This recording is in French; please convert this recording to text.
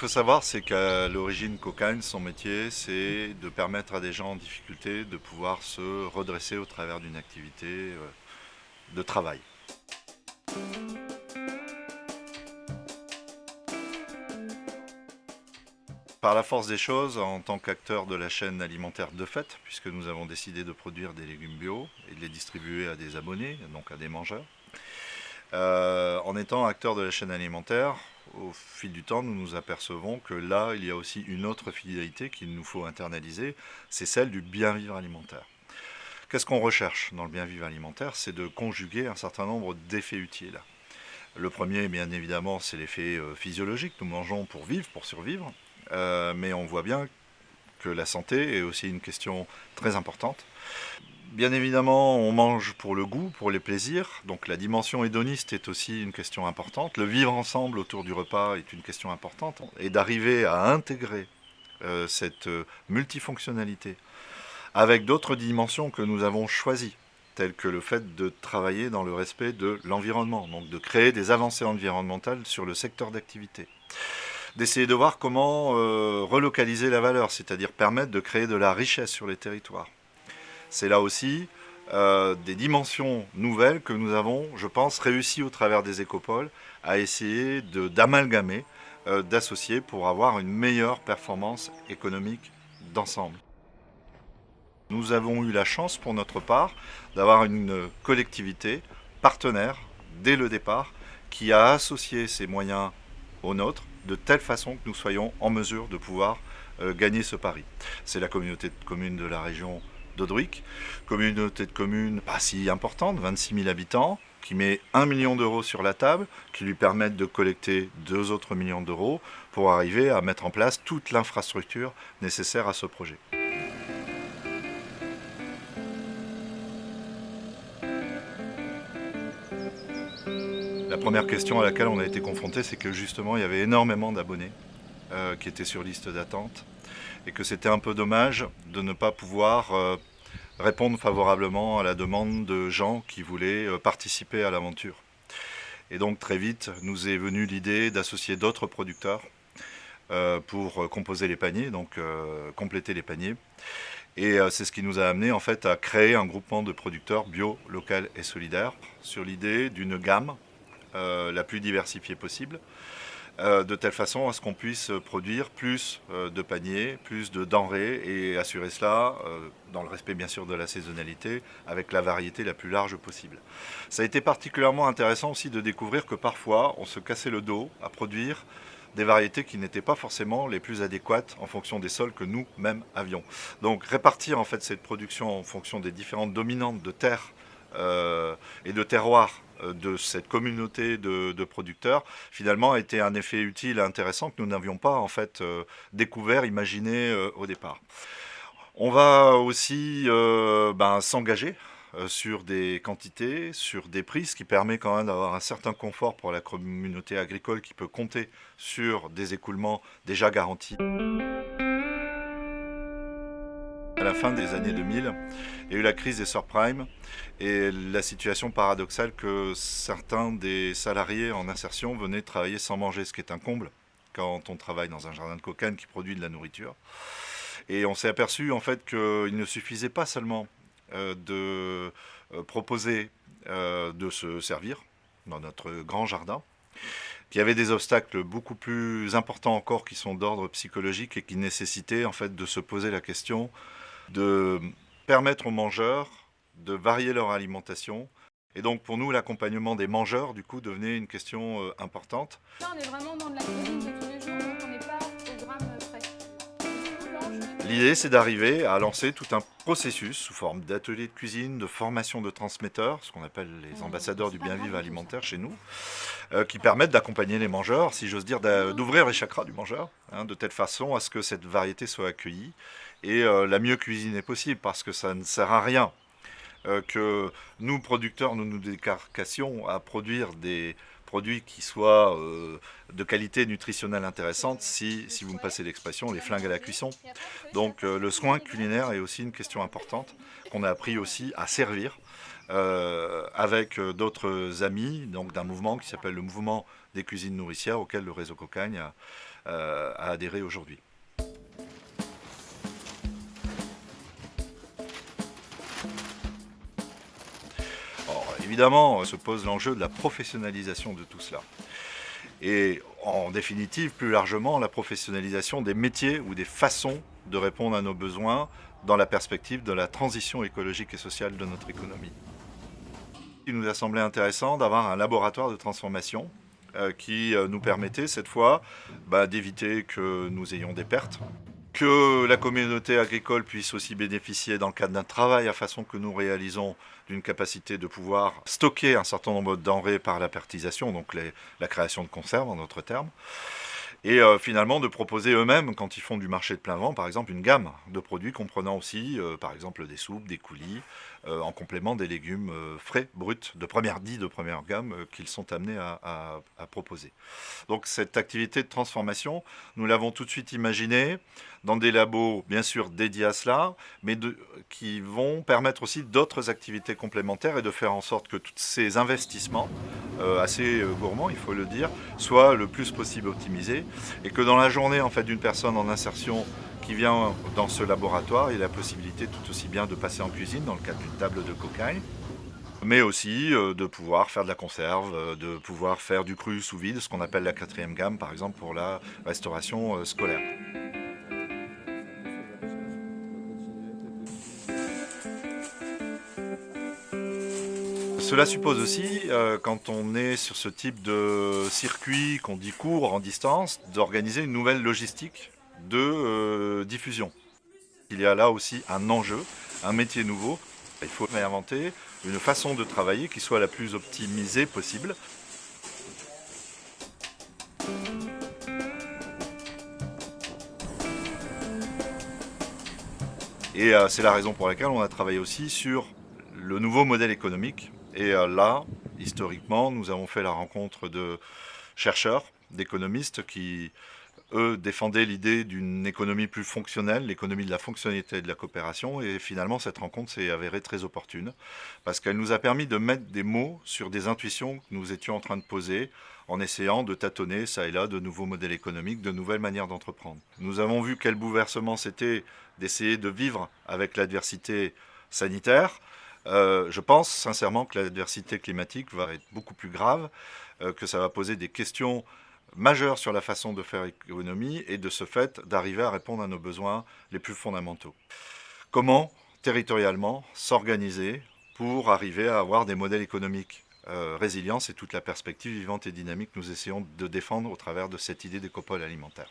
faut savoir, c'est qu'à l'origine, Cocagne, son métier, c'est de permettre à des gens en difficulté de pouvoir se redresser au travers d'une activité de travail. Par la force des choses, en tant qu'acteur de la chaîne alimentaire de fait, puisque nous avons décidé de produire des légumes bio et de les distribuer à des abonnés, donc à des mangeurs, en étant acteur de la chaîne alimentaire, au fil du temps, nous nous apercevons que là, il y a aussi une autre finalité qu'il nous faut internaliser, c'est celle du bien vivre alimentaire. Qu'est-ce qu'on recherche dans le bien vivre alimentaire? C'est de conjuguer un certain nombre d'effets utiles. Le premier, bien évidemment, c'est l'effet physiologique. Nous mangeons pour vivre, pour survivre. Mais on voit bien que la santé est aussi une question très importante. Bien évidemment, on mange pour le goût, pour les plaisirs. Donc la dimension hédoniste est aussi une question importante. Le vivre ensemble autour du repas est une question importante. Et d'arriver à intégrer cette multifonctionnalité avec d'autres dimensions que nous avons choisies, telles que le fait de travailler dans le respect de l'environnement, donc de créer des avancées environnementales sur le secteur d'activité. D'essayer de voir comment relocaliser la valeur, c'est-à-dire permettre de créer de la richesse sur les territoires. C'est là aussi des dimensions nouvelles que nous avons, je pense, réussi au travers des écopoles à essayer d'amalgamer, d'associer pour avoir une meilleure performance économique d'ensemble. Nous avons eu la chance pour notre part d'avoir une collectivité partenaire dès le départ qui a associé ses moyens aux nôtres de telle façon que nous soyons en mesure de pouvoir gagner ce pari. C'est la communauté de communes de la région d'Audric, communauté de communes pas si importante, 26 000 habitants, qui met 1 million d'euros sur la table, qui lui permettent de collecter 2 autres millions d'euros pour arriver à mettre en place toute l'infrastructure nécessaire à ce projet. La première question à laquelle on a été confronté, c'est que justement il y avait énormément d'abonnés qui étaient sur liste d'attente et que c'était un peu dommage de ne pas pouvoir répondre favorablement à la demande de gens qui voulaient participer à l'aventure. Et donc très vite nous est venue l'idée d'associer d'autres producteurs pour composer les paniers, donc compléter les paniers. Et c'est ce qui nous a amené en fait à créer un groupement de producteurs bio, local et solidaire sur l'idée d'une gamme la plus diversifiée possible, de telle façon à ce qu'on puisse produire plus de paniers, plus de denrées et assurer cela dans le respect bien sûr de la saisonnalité avec la variété la plus large possible. Ça a été particulièrement intéressant aussi de découvrir que parfois on se cassait le dos à produire des variétés qui n'étaient pas forcément les plus adéquates en fonction des sols que nous-mêmes avions. Donc répartir en fait cette production en fonction des différentes dominantes de terre et de terroir de cette communauté de producteurs, finalement, a été un effet utile et intéressant que nous n'avions pas en fait découvert, imaginé au départ. On va aussi s'engager sur des quantités, sur des prix, ce qui permet quand même d'avoir un certain confort pour la communauté agricole qui peut compter sur des écoulements déjà garantis. À la fin des années 2000, il y a eu la crise des subprimes et la situation paradoxale que certains des salariés en insertion venaient travailler sans manger, ce qui est un comble quand on travaille dans un jardin de cocagne qui produit de la nourriture. Et on s'est aperçu en fait qu'il ne suffisait pas seulement de proposer de se servir dans notre grand jardin. Il y avait des obstacles beaucoup plus importants encore qui sont d'ordre psychologique et qui nécessitaient en fait de se poser la question de permettre aux mangeurs de varier leur alimentation. Et donc pour nous, l'accompagnement des mangeurs, du coup, devenait une question importante. Là, on est vraiment dans de la cuisine de tous les jours, donc on n'est pas au gramme près. L'idée, c'est d'arriver à lancer tout un processus sous forme d'ateliers de cuisine, de formation de transmetteurs, ce qu'on appelle les ambassadeurs du bien-vivre alimentaire chez nous, qui permettent d'accompagner les mangeurs, si j'ose dire, d'ouvrir les chakras du mangeur, de telle façon à ce que cette variété soit accueillie et la mieux cuisinée possible, parce que ça ne sert à rien que nous, producteurs, nous décarcassions à produire des produits qui soient de qualité nutritionnelle intéressante si vous me passez l'expression, les flingues à la cuisson. Donc le soin culinaire est aussi une question importante qu'on a appris aussi à servir avec d'autres amis, donc d'un mouvement qui s'appelle le mouvement des cuisines nourricières auquel le réseau Cocagne à adhérer aujourd'hui. Alors, évidemment, se pose l'enjeu de la professionnalisation de tout cela. Et en définitive, plus largement, la professionnalisation des métiers ou des façons de répondre à nos besoins dans la perspective de la transition écologique et sociale de notre économie. Il nous a semblé intéressant d'avoir un laboratoire de transformation qui nous permettait cette fois d'éviter que nous ayons des pertes, que la communauté agricole puisse aussi bénéficier dans le cadre d'un travail à façon que nous réalisons d'une capacité de pouvoir stocker un certain nombre de denrées par la pertisation, donc la création de conserves en d'autres termes, et finalement de proposer eux-mêmes, quand ils font du marché de plein vent, par exemple, une gamme de produits comprenant aussi, par exemple, des soupes, des coulis, en complément des légumes frais, bruts, de première gamme, qu'ils sont amenés à proposer. Donc cette activité de transformation, nous l'avons tout de suite imaginée dans des labos, bien sûr, dédiés à cela, mais qui vont permettre aussi d'autres activités complémentaires et de faire en sorte que tous ces investissements, assez gourmands, il faut le dire, soient le plus possible optimisés et que dans la journée en fait, d'une personne en insertion qui vient dans ce laboratoire, il a la possibilité tout aussi bien de passer en cuisine dans le cadre d'une table de cocaïne, mais aussi de pouvoir faire de la conserve, de pouvoir faire du cru sous vide, ce qu'on appelle la 4e gamme par exemple pour la restauration scolaire. Cela suppose aussi, quand on est sur ce type de circuit qu'on dit court en distance, d'organiser une nouvelle logistique de diffusion. Il y a là aussi un enjeu, un métier nouveau. Il faut réinventer une façon de travailler qui soit la plus optimisée possible. Et c'est la raison pour laquelle on a travaillé aussi sur le nouveau modèle économique. Et là, historiquement, nous avons fait la rencontre de chercheurs, d'économistes qui, eux, défendaient l'idée d'une économie plus fonctionnelle, l'économie de la fonctionnalité et de la coopération. Et finalement, cette rencontre s'est avérée très opportune parce qu'elle nous a permis de mettre des mots sur des intuitions que nous étions en train de poser en essayant de tâtonner, ça et là, de nouveaux modèles économiques, de nouvelles manières d'entreprendre. Nous avons vu quel bouleversement c'était d'essayer de vivre avec l'adversité sanitaire. Je pense sincèrement que l'adversité climatique va être beaucoup plus grave, que ça va poser des questions majeures sur la façon de faire économie et de ce fait d'arriver à répondre à nos besoins les plus fondamentaux. Comment, territorialement, s'organiser pour arriver à avoir des modèles économiques résilients, c'est toute la perspective vivante et dynamique que nous essayons de défendre au travers de cette idée d'écopole alimentaire.